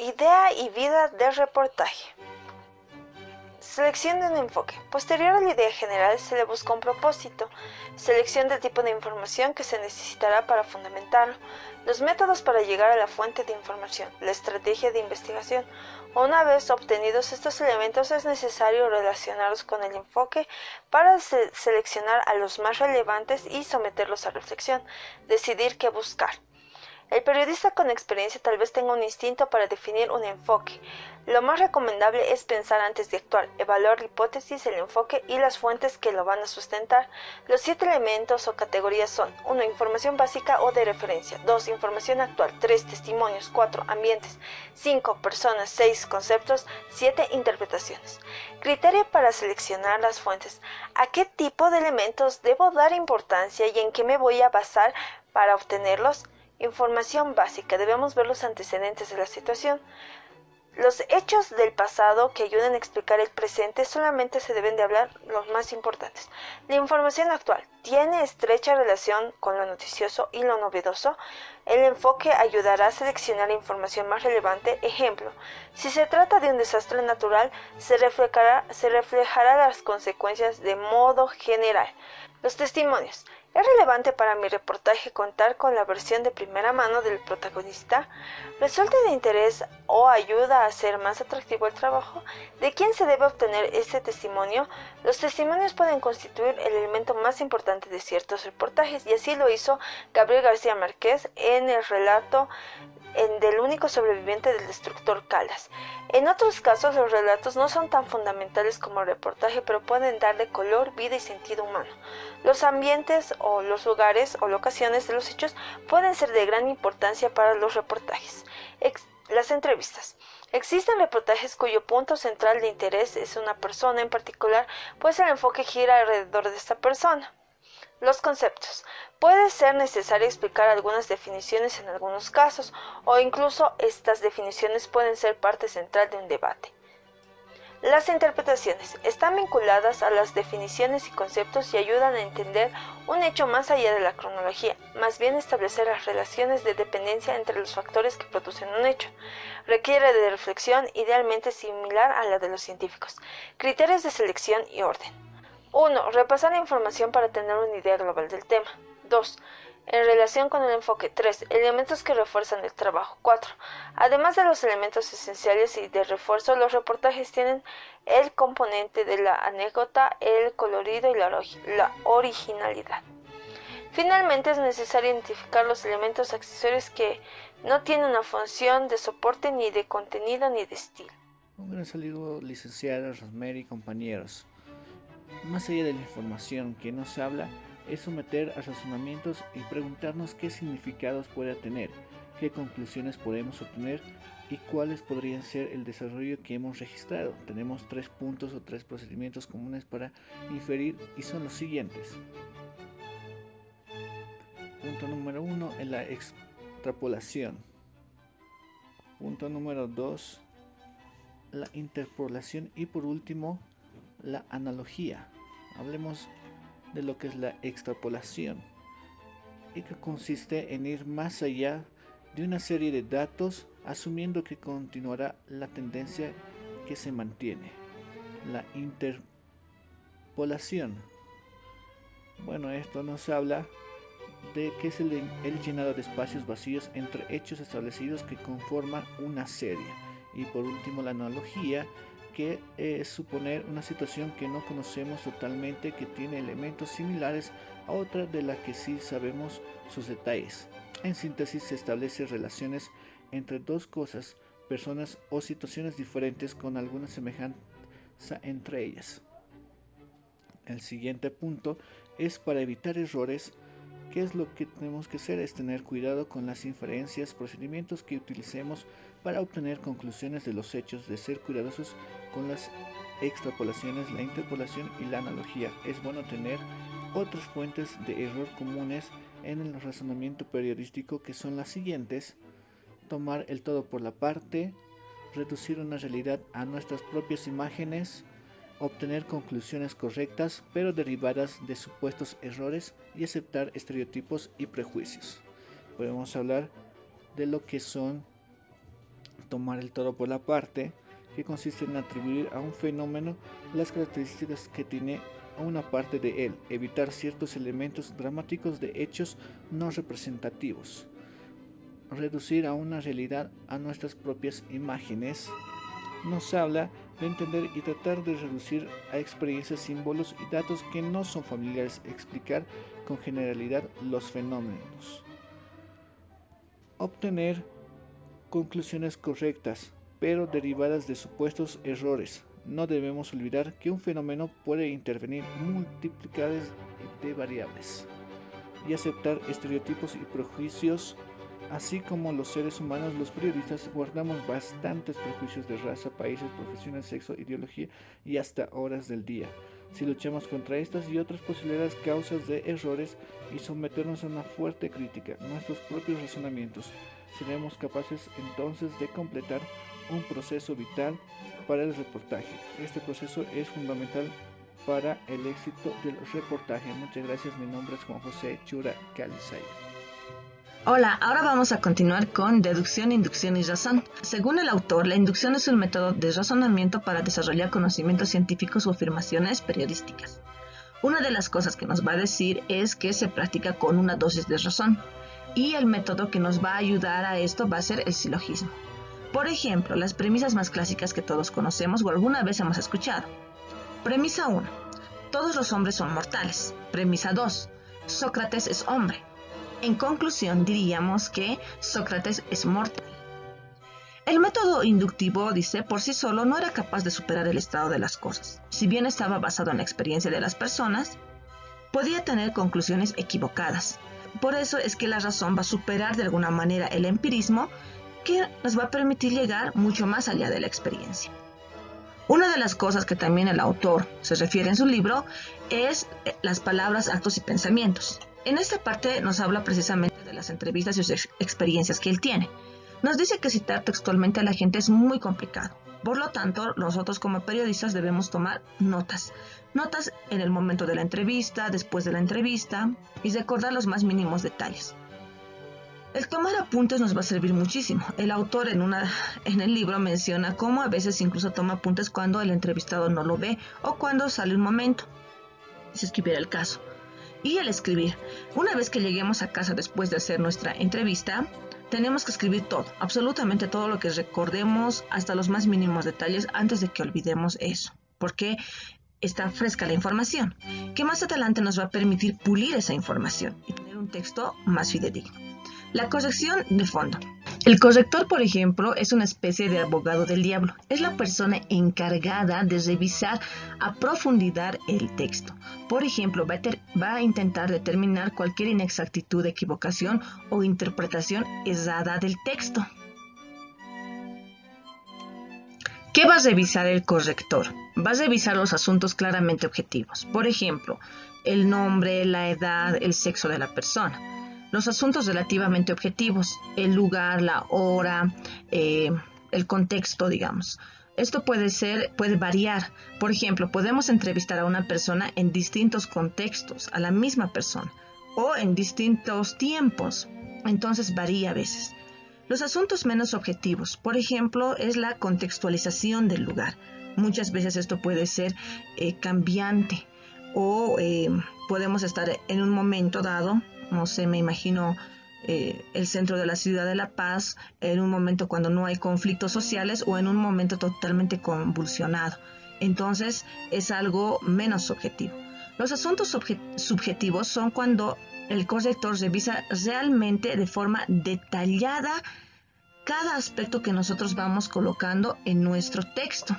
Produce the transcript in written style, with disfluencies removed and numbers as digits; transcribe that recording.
Idea y vida del reportaje. Selección de un enfoque. Posterior a la idea general se le busca un propósito, selección del tipo de información que se necesitará para fundamentarlo, los métodos para llegar a la fuente de información, la estrategia de investigación. Una vez obtenidos estos elementos es necesario relacionarlos con el enfoque para seleccionar a los más relevantes y someterlos a reflexión, decidir qué buscar. El periodista con experiencia tal vez tenga un instinto para definir un enfoque. Lo más recomendable es pensar antes de actuar, evaluar la hipótesis, el enfoque y las fuentes que lo van a sustentar. Los 7 elementos o categorías son: 1. Información básica o de referencia. 2. Información actual. 3. Testimonios. 4. Ambientes. 5. Personas. 6. Conceptos. 7. Interpretaciones. Criterio para seleccionar las fuentes. ¿A qué tipo de elementos debo dar importancia y en qué me voy a basar para obtenerlos? Información básica. Debemos ver los antecedentes de la situación. Los hechos del pasado que ayuden a explicar el presente solamente se deben de hablar los más importantes. La información actual tiene estrecha relación con lo noticioso y lo novedoso. El enfoque ayudará a seleccionar la información más relevante. Ejemplo, si se trata de un desastre natural, se reflejará las consecuencias de modo general. Los testimonios. ¿Es relevante para mi reportaje contar con la versión de primera mano del protagonista? ¿Resulta de interés o ayuda a hacer más atractivo el trabajo? ¿De quién se debe obtener este testimonio? Los testimonios pueden constituir el elemento más importante de ciertos reportajes, y así lo hizo Gabriel García Márquez en el relato del único sobreviviente del destructor Calas. En otros casos, los relatos no son tan fundamentales como el reportaje, pero pueden darle color, vida y sentido humano. Los ambientes o los lugares o locaciones de los hechos pueden ser de gran importancia para los reportajes. Las entrevistas. Existen reportajes cuyo punto central de interés es una persona en particular, pues el enfoque gira alrededor de esta persona. Los conceptos. Puede ser necesario explicar algunas definiciones en algunos casos, o incluso estas definiciones pueden ser parte central de un debate. Las interpretaciones están vinculadas a las definiciones y conceptos y ayudan a entender un hecho más allá de la cronología, más bien establecer las relaciones de dependencia entre los factores que producen un hecho. Requiere de reflexión idealmente similar a la de los científicos. Criterios de selección y orden. 1. Repasar la información para tener una idea global del tema. 2. En relación con el enfoque. 3. Elementos que refuerzan el trabajo. 4. Además de los elementos esenciales y de refuerzo, los reportajes tienen el componente de la anécdota, el colorido y la originalidad. Finalmente, es necesario identificar los elementos accesorios que no tienen una función de soporte ni de contenido ni de estilo. Un gran saludo, licenciada Rosemary y compañeros. Más allá de la información que nos habla, es someter a razonamientos y preguntarnos qué significados puede tener, qué conclusiones podemos obtener y cuáles podrían ser el desarrollo que hemos registrado. Tenemos 3 puntos o 3 procedimientos comunes para inferir y son los siguientes. Punto número 1 es la extrapolación. Punto número 2, la interpolación y por último, la analogía. Hablemos de lo que es la extrapolación y que consiste en ir más allá de una serie de datos asumiendo que continuará la tendencia que se mantiene. La interpolación. Bueno, esto nos habla de que es el llenado de espacios vacíos entre hechos establecidos que conforman una serie. Y por último, la analogía, que es suponer una situación que no conocemos totalmente, que tiene elementos similares a otra de la que sí sabemos sus detalles. En síntesis, se establecen relaciones entre dos cosas, personas o situaciones diferentes con alguna semejanza entre ellas. El siguiente punto es para evitar errores. ¿Qué es lo que tenemos que hacer? Es tener cuidado con las inferencias, procedimientos que utilicemos para obtener conclusiones de los hechos, de ser cuidadosos con las extrapolaciones, la interpolación y la analogía. Es bueno tener otras fuentes de error comunes en el razonamiento periodístico, que son las siguientes: tomar el todo por la parte, reducir una realidad a nuestras propias imágenes, obtener conclusiones correctas pero derivadas de supuestos errores y aceptar estereotipos y prejuicios. Podemos hablar de lo que son tomar el toro por la parte, que consiste en atribuir a un fenómeno las características que tiene a una parte de él, evitar ciertos elementos dramáticos de hechos no representativos, reducir a una realidad a nuestras propias imágenes. Nos habla de entender y tratar de reducir a experiencias, símbolos y datos que no son familiares, explicar con generalidad los fenómenos. Obtener conclusiones correctas, pero derivadas de supuestos errores. No debemos olvidar que un fenómeno puede intervenir multiplicidades de variables y aceptar estereotipos y prejuicios. Así como los seres humanos, los periodistas guardamos bastantes prejuicios de raza, países, profesiones, sexo, ideología y hasta horas del día. Si luchamos contra estas y otras posibles causas de errores y someternos a una fuerte crítica, nuestros propios razonamientos, seremos capaces entonces de completar un proceso vital para el reportaje. Este proceso es fundamental para el éxito del reportaje. Muchas gracias, mi nombre es Juan José Chura Calizay. Hola, ahora vamos a continuar con deducción, inducción y razón. Según el autor, la inducción es un método de razonamiento para desarrollar conocimientos científicos o afirmaciones periodísticas. Una de las cosas que nos va a decir es que se practica con una dosis de razón, y el método que nos va a ayudar a esto va a ser el silogismo. Por ejemplo, las premisas más clásicas que todos conocemos o alguna vez hemos escuchado. Premisa 1. Todos los hombres son mortales. Premisa 2. Sócrates es hombre. En conclusión, diríamos que Sócrates es mortal. El método inductivo, dice, por sí solo no era capaz de superar el estado de las cosas. Si bien estaba basado en la experiencia de las personas, podía tener conclusiones equivocadas. Por eso es que la razón va a superar de alguna manera el empirismo, que nos va a permitir llegar mucho más allá de la experiencia. Una de las cosas que también el autor se refiere en su libro es las palabras, actos y pensamientos. En esta parte nos habla precisamente de las entrevistas y sus experiencias que él tiene. Nos dice que citar textualmente a la gente es muy complicado. Por lo tanto, nosotros como periodistas debemos tomar notas. Notas en el momento de la entrevista, después de la entrevista y recordar los más mínimos detalles. El tomar apuntes nos va a servir muchísimo. El autor en el libro menciona cómo a veces incluso toma apuntes cuando el entrevistado no lo ve o cuando sale un momento, si es que hubiera el caso. Y el escribir. Una vez que lleguemos a casa después de hacer nuestra entrevista, tenemos que escribir todo, absolutamente todo lo que recordemos, hasta los más mínimos detalles, antes de que olvidemos eso, porque está fresca la información, que más adelante nos va a permitir pulir esa información y tener un texto más fidedigno. La corrección de fondo. El corrector, por ejemplo, es una especie de abogado del diablo. Es la persona encargada de revisar a profundidad el texto. Por ejemplo, va a intentar determinar cualquier inexactitud, equivocación o interpretación errada del texto. ¿Qué va a revisar el corrector? Va a revisar los asuntos claramente objetivos. Por ejemplo, el nombre, la edad, el sexo de la persona. Los asuntos relativamente objetivos, el lugar, la hora, el contexto, digamos. Esto puede variar. Por ejemplo, podemos entrevistar a una persona en distintos contextos, a la misma persona, o en distintos tiempos. Entonces varía a veces. Los asuntos menos objetivos, por ejemplo, es la contextualización del lugar. Muchas veces esto puede ser cambiante o podemos estar en un momento dado. No sé, me imagino el centro de la ciudad de La Paz en un momento cuando no hay conflictos sociales o en un momento totalmente convulsionado. Entonces es algo menos subjetivo. Los asuntos subjetivos son cuando el corrector revisa realmente de forma detallada cada aspecto que nosotros vamos colocando en nuestro texto.